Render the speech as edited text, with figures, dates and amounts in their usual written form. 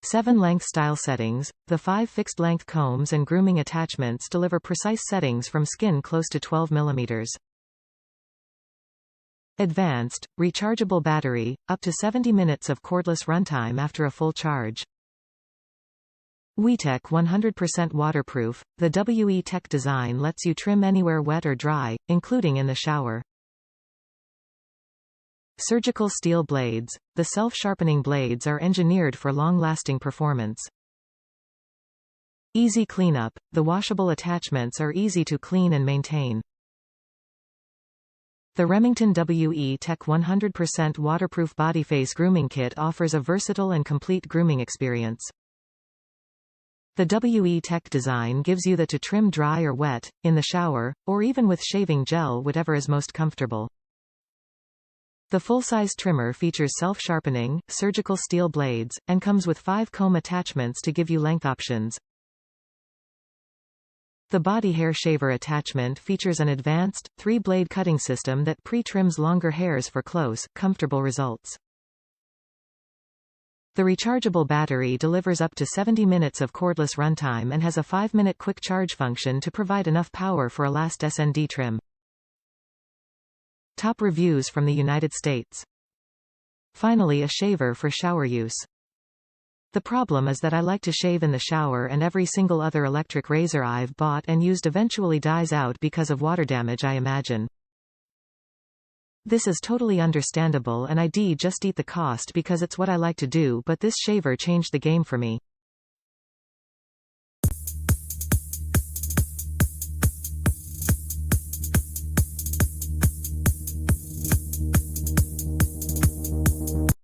7 length style settings. The 5 fixed length combs and grooming attachments deliver precise settings from skin close to 12 mm. Advanced, rechargeable battery, up to 70 minutes of cordless runtime after a full charge. WETech 100% waterproof. The WETech design lets you trim anywhere wet or dry, including in the shower. Surgical steel blades. The self-sharpening blades are engineered for long-lasting performance. Easy cleanup. The washable attachments are easy to clean and maintain. The Remington WETech 100% waterproof bodyface grooming kit offers a versatile and complete grooming experience. The WETech design gives you the to trim dry or wet, in the shower, or even with shaving gel, whatever is most comfortable. The full-size trimmer features self-sharpening, surgical steel blades, and comes with 5 comb attachments to give you length options. The body hair shaver attachment features an advanced, 3-blade cutting system that pre-trims longer hairs for close, comfortable results. The rechargeable battery delivers up to 70 minutes of cordless runtime and has a 5-minute quick charge function to provide enough power for a last-snd trim. Top reviews from the United States. Finally, a shaver for shower use. The problem is that I like to shave in the shower, and every single other electric razor I've bought and used eventually dies out because of water damage, I imagine. This is totally understandable, and I just eat the cost because it's what I like to do, but this shaver changed the game for me.